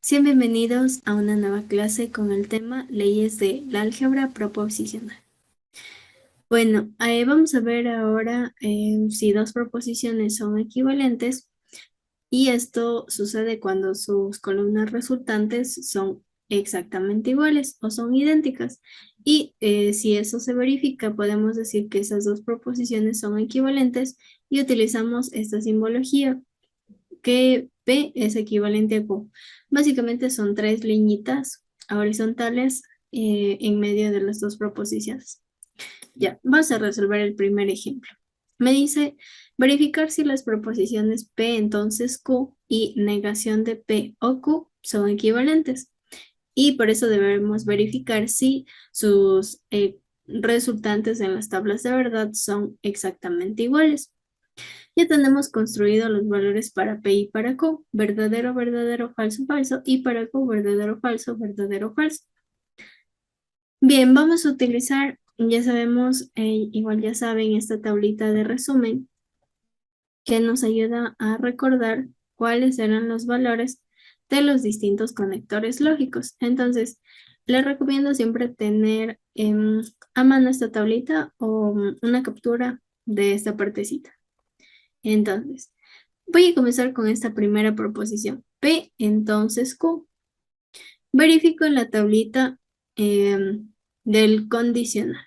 Sean bienvenidos a una nueva clase con el tema Leyes de la álgebra proposicional. Bueno, vamos a ver ahora si dos proposiciones son equivalentes y esto sucede cuando sus columnas resultantes son exactamente iguales o son idénticas. Y si eso se verifica, podemos decir que esas dos proposiciones son equivalentes y utilizamos esta simbología que P es equivalente a Q. Básicamente son tres liñitas horizontales en medio de las dos proposiciones. Ya, vamos a resolver el primer ejemplo. Me dice verificar si las proposiciones P entonces Q y negación de P o Q son equivalentes. Y por eso debemos verificar si sus resultantes en las tablas de verdad son exactamente iguales. Ya tenemos construido los valores para P y para Q, verdadero, verdadero, falso, falso, y para Q, verdadero, falso, verdadero, falso. Bien, vamos a utilizar, ya sabemos, igual ya saben, esta tablita de resumen que nos ayuda a recordar cuáles eran los valores de los distintos conectores lógicos. Entonces, les recomiendo siempre tener a mano esta tablita o una captura de esta partecita. Entonces, voy a comenzar con esta primera proposición. P entonces Q. Verifico en la tablita del condicional.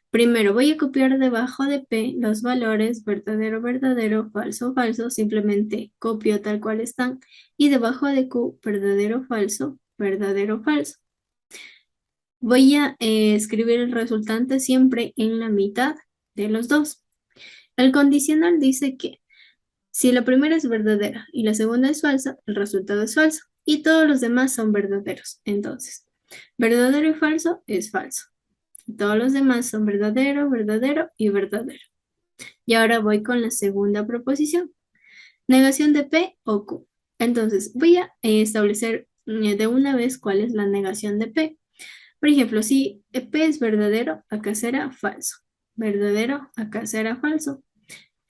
Primero voy a copiar debajo de P los valores verdadero, verdadero, falso, falso. Simplemente copio tal cual están. Y debajo de Q, verdadero, falso, verdadero, falso. Voy a escribir el resultante siempre en la mitad de los dos. El condicional dice que si la primera es verdadera y la segunda es falsa, el resultado es falso. Y todos los demás son verdaderos. Entonces, verdadero y falso es falso. Y todos los demás son verdadero, verdadero y verdadero. Y ahora voy con la segunda proposición. Negación de P o Q. Entonces, voy a establecer de una vez cuál es la negación de P. Por ejemplo, si P es verdadero, acá será falso. Verdadero, acá será falso.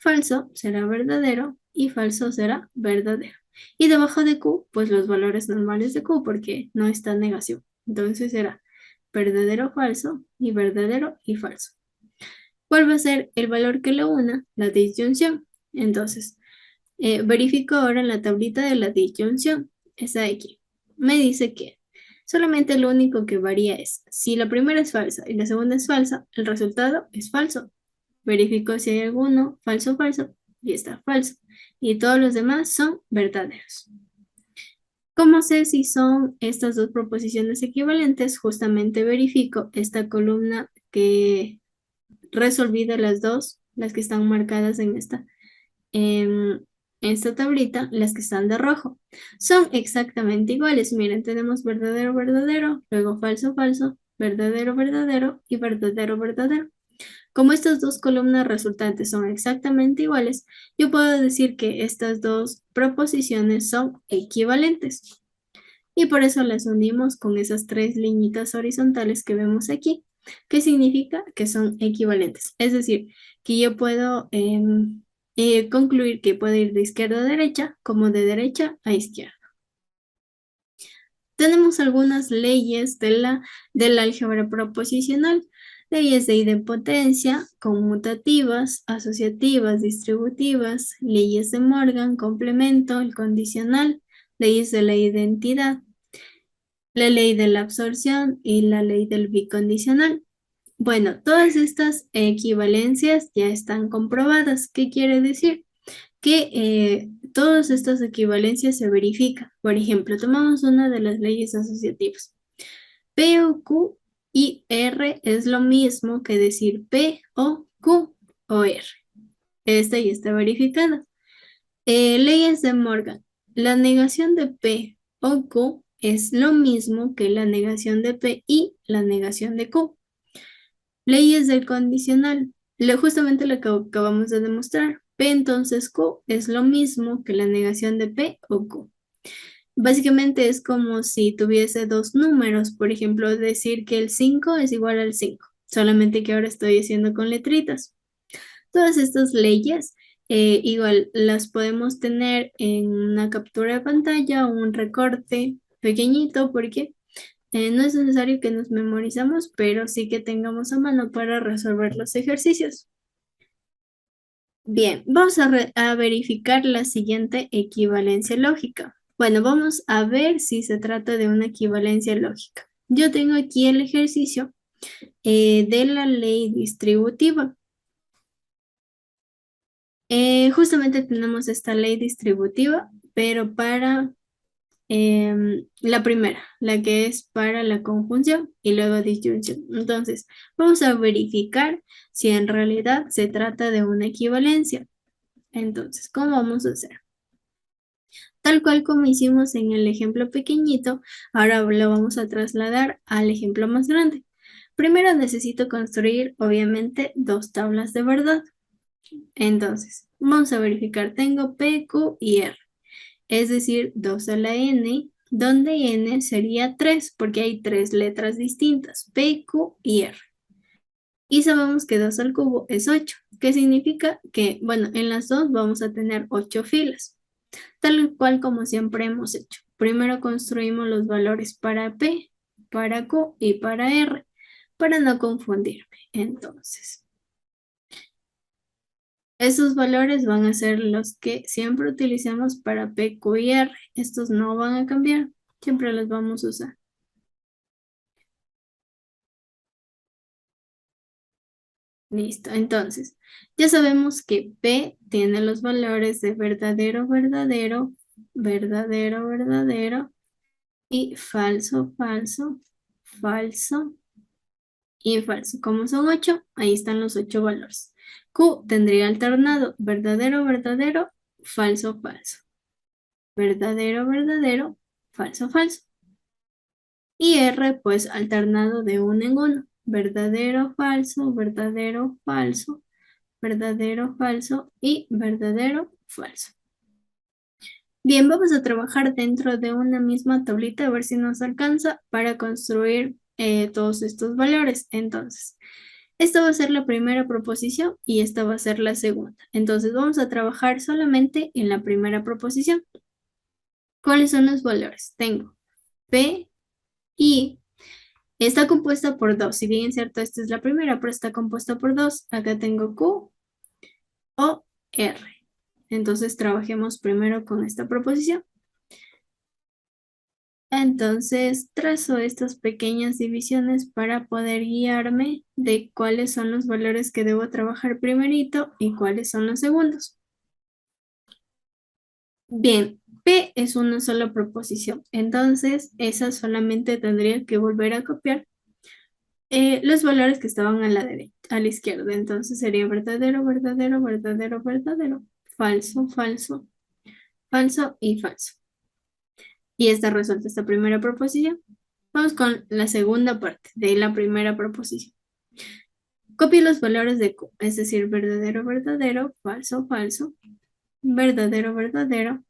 Falso será verdadero y falso será verdadero. Y debajo de Q, pues los valores normales de Q porque no está negación. Entonces será verdadero, falso y verdadero y falso. ¿Cuál va a ser el valor que lo una? La disyunción. Entonces, verifico ahora en la tablita de la disyunción. Está aquí. Me dice que solamente lo único que varía es si la primera es falsa y la segunda es falsa, el resultado es falso. Verifico si hay alguno falso, falso, y está falso. Y todos los demás son verdaderos. ¿Cómo sé si son estas dos proposiciones equivalentes? Justamente verifico esta columna que resolví de las dos, las que están marcadas en esta tablita, las que están de rojo. Son exactamente iguales. Miren, tenemos verdadero, verdadero, luego falso, falso, verdadero, verdadero y verdadero, verdadero. Como estas dos columnas resultantes son exactamente iguales, yo puedo decir que estas dos proposiciones son equivalentes. Y por eso las unimos con esas tres liñitas horizontales que vemos aquí, que significa que son equivalentes. Es decir, que yo puedo concluir que puede ir de izquierda a derecha como de derecha a izquierda. Tenemos algunas leyes del álgebra proposicional, leyes de idempotencia, conmutativas, asociativas, distributivas, leyes de Morgan, complemento, el condicional, leyes de la identidad, la ley de la absorción y la ley del bicondicional. Bueno, todas estas equivalencias ya están comprobadas. ¿Qué quiere decir? Que todas estas equivalencias se verifican. Por ejemplo, tomamos una de las leyes asociativas. P o Q y R es lo mismo que decir P o Q o R. Esta ya está verificada. Leyes de Morgan. La negación de P o Q es lo mismo que la negación de P y la negación de Q. Leyes del condicional. Justamente lo que acabamos de demostrar. P entonces Q es lo mismo que la negación de P o Q. Básicamente es como si tuviese dos números, por ejemplo, decir que el 5 es igual al 5, solamente que ahora estoy haciendo con letritas. Todas estas leyes igual las podemos tener en una captura de pantalla o un recorte pequeñito porque no es necesario que nos memorizamos, pero sí que tengamos a mano para resolver los ejercicios. Bien, vamos a verificar la siguiente equivalencia lógica. Bueno, vamos a ver si se trata de una equivalencia lógica. Yo tengo aquí el ejercicio de la ley distributiva. Justamente tenemos esta ley distributiva, pero para la primera, la que es para la conjunción y luego disyunción. Entonces, vamos a verificar si en realidad se trata de una equivalencia. Entonces, ¿cómo vamos a hacer? Tal cual como hicimos en el ejemplo pequeñito, ahora lo vamos a trasladar al ejemplo más grande. Primero necesito construir, obviamente, dos tablas de verdad. Entonces, vamos a verificar, tengo P, Q y R, es decir, 2 a la N, donde N sería 3, porque hay tres letras distintas, P, Q y R. Y sabemos que 2 al cubo es 8, que significa que, bueno, en las dos vamos a tener 8 filas, tal cual como siempre hemos hecho. Primero construimos los valores para P, para Q y para R, para no confundirme. Entonces, esos valores van a ser los que siempre utilicemos para P, Q y R. Estos no van a cambiar, siempre los vamos a usar. Listo, entonces, ya sabemos que P tiene los valores de verdadero, verdadero, verdadero, verdadero y falso, falso, falso y falso. Como son 8, ahí están los 8 valores. Q tendría alternado verdadero, verdadero, falso, falso. Verdadero, verdadero, falso, falso. Y R pues alternado de uno en uno. Verdadero, falso, verdadero, falso, verdadero, falso y verdadero, falso. Bien, vamos a trabajar dentro de una misma tablita a ver si nos alcanza para construir todos estos valores. Entonces, esta va a ser la primera proposición y esta va a ser la segunda. Entonces, vamos a trabajar solamente en la primera proposición. ¿Cuáles son los valores? Tengo P y está compuesta por dos. Si bien es cierto, esta es la primera, pero está compuesta por dos. Acá tengo Q o R. Entonces, trabajemos primero con esta proposición. Entonces, trazo estas pequeñas divisiones para poder guiarme de cuáles son los valores que debo trabajar primerito y cuáles son los segundos. Bien, P es una sola proposición, entonces esa solamente tendría que volver a copiar los valores que estaban a la derecha, a la izquierda. Entonces sería verdadero, verdadero, verdadero, verdadero, falso, falso, falso y falso. Y está resuelta esta primera proposición. Vamos con la segunda parte de la primera proposición. Copie los valores de Q, es decir, verdadero, verdadero, falso, falso, verdadero, verdadero,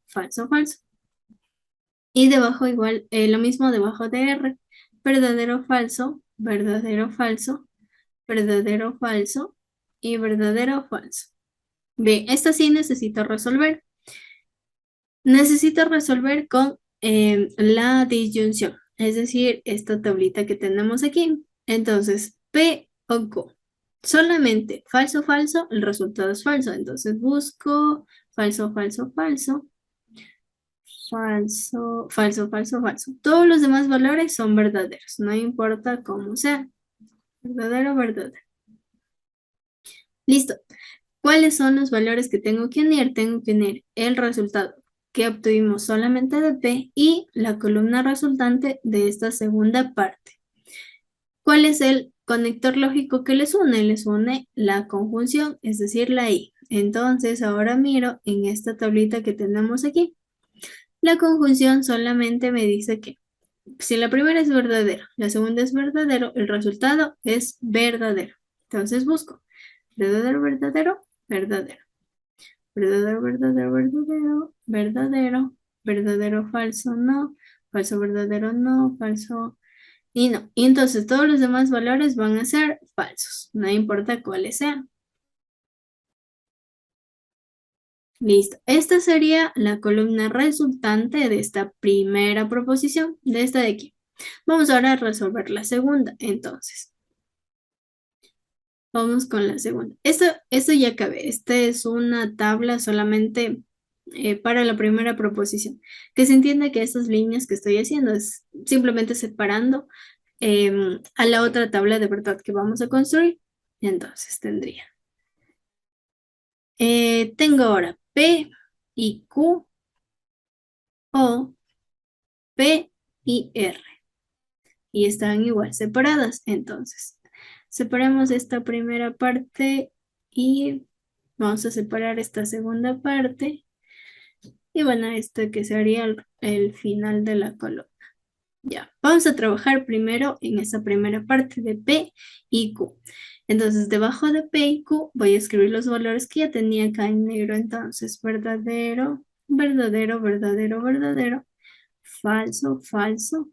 falso, falso. Y debajo igual, lo mismo debajo de R, verdadero, falso, verdadero, falso, verdadero, falso y verdadero, falso. Bien, esta sí necesito resolver. Necesito resolver con la disyunción, es decir, esta tablita que tenemos aquí. Entonces, P o Q. Solamente falso, falso, el resultado es falso. Entonces busco falso, falso, falso, falso, falso, falso, falso. Todos los demás valores son verdaderos, no importa cómo sea. Verdadero, verdadero. Listo. ¿Cuáles son los valores que tengo que unir? Tengo que unir el resultado que obtuvimos solamente de P y la columna resultante de esta segunda parte. ¿Cuál es el conector lógico que les une? Les une la conjunción, es decir, la I. Entonces, ahora miro en esta tablita que tenemos aquí. La conjunción solamente me dice que si la primera es verdadera, la segunda es verdadero, el resultado es verdadero. Entonces busco verdadero, verdadero, verdadero. Verdadero, verdadero, verdadero, verdadero, verdadero, falso, no, falso, verdadero, no, falso y no. Y entonces todos los demás valores van a ser falsos, no importa cuáles sean. Listo. Esta sería la columna resultante de esta primera proposición, de esta de aquí. Vamos ahora a resolver la segunda, entonces. Vamos con la segunda. Esto ya acabé. Esta es una tabla solamente para la primera proposición. Que se entienda que estas líneas que estoy haciendo es simplemente separando a la otra tabla de verdad que vamos a construir. Entonces tendría. Tengo ahora P y Q o P y R. Y están igual separadas. Entonces, separamos esta primera parte y vamos a separar esta segunda parte. Y bueno, esto que sería el final de la columna. Ya, vamos a trabajar primero en esa primera parte de P y Q. Entonces, debajo de P y Q voy a escribir los valores que ya tenía acá en negro. Entonces, verdadero, verdadero, verdadero, verdadero, falso, falso,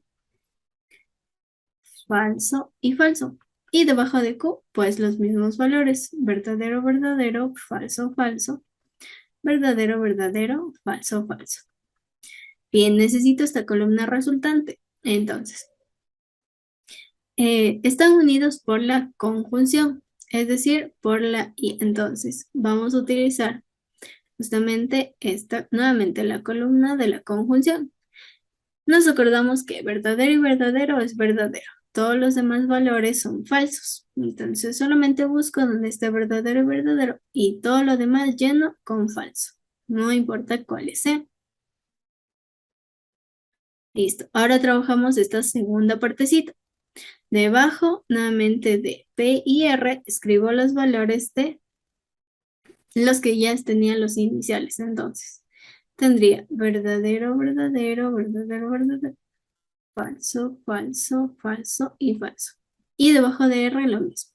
falso y falso. Y debajo de Q, pues los mismos valores. Verdadero, verdadero, falso, falso, verdadero, verdadero, falso, falso. Bien, necesito esta columna resultante. Entonces, están unidos por la conjunción, es decir, por la y. Entonces, vamos a utilizar justamente esta, nuevamente la columna de la conjunción. Nos acordamos que verdadero y verdadero es verdadero. Todos los demás valores son falsos. Entonces, solamente busco donde esté verdadero y verdadero y todo lo demás lleno con falso. No importa cuáles sean. Listo. Ahora trabajamos esta segunda partecita. Debajo, nuevamente de P y R, escribo los valores de los que ya tenían los iniciales. Entonces, tendría verdadero, verdadero, verdadero, verdadero, falso, falso, falso y falso. Y debajo de R lo mismo.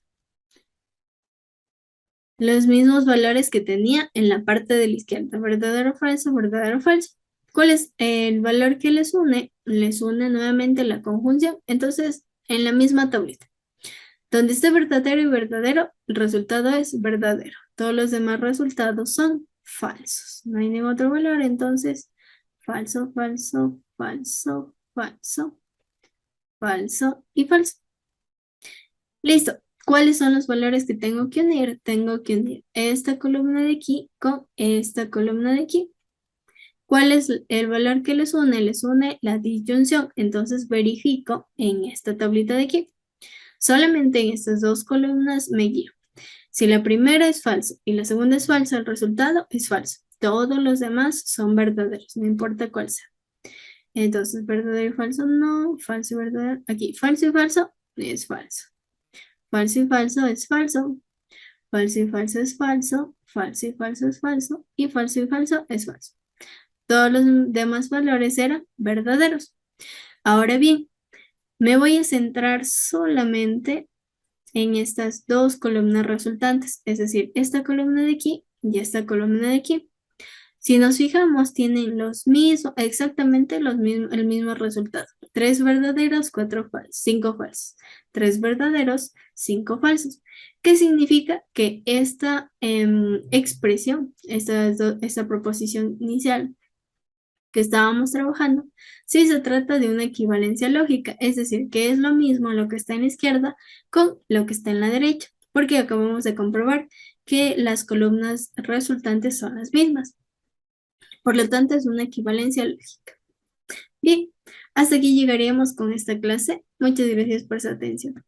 Los mismos valores que tenía en la parte de la izquierda. Verdadero, falso, verdadero, falso. ¿Cuál es el valor que les une? Les une nuevamente la conjunción. Entonces, en la misma tablita. Donde esté verdadero y verdadero, el resultado es verdadero. Todos los demás resultados son falsos. No hay ningún otro valor, entonces falso, falso, falso, falso, falso y falso. Listo. ¿Cuáles son los valores que tengo que unir? Tengo que unir esta columna de aquí con esta columna de aquí. ¿Cuál es el valor que les une? Les une la disyunción. Entonces verifico en esta tablita de aquí. Solamente en estas dos columnas me guío. Si la primera es falsa y la segunda es falsa, el resultado es falso. Todos los demás son verdaderos, no importa cuál sea. Entonces, verdadero y falso, no. Falso y verdadero. Aquí, falso y falso es falso. Falso y falso es falso. Falso y falso es falso. Falso y falso es falso. Y falso y falso es falso. Todos los demás valores eran verdaderos. Ahora bien, me voy a centrar solamente en estas dos columnas resultantes, es decir, esta columna de aquí y esta columna de aquí. Si nos fijamos, tienen los mismos, exactamente el mismo resultado. 3 verdaderos, 4 falsos, 5 falsos. 3 verdaderos, 5 falsos. ¿Qué significa? Que esta expresión, esta proposición inicial que estábamos trabajando, sí se trata de una equivalencia lógica, es decir, que es lo mismo lo que está en la izquierda con lo que está en la derecha, porque acabamos de comprobar que las columnas resultantes son las mismas. Por lo tanto, es una equivalencia lógica. Bien, hasta aquí llegaríamos con esta clase. Muchas gracias por su atención.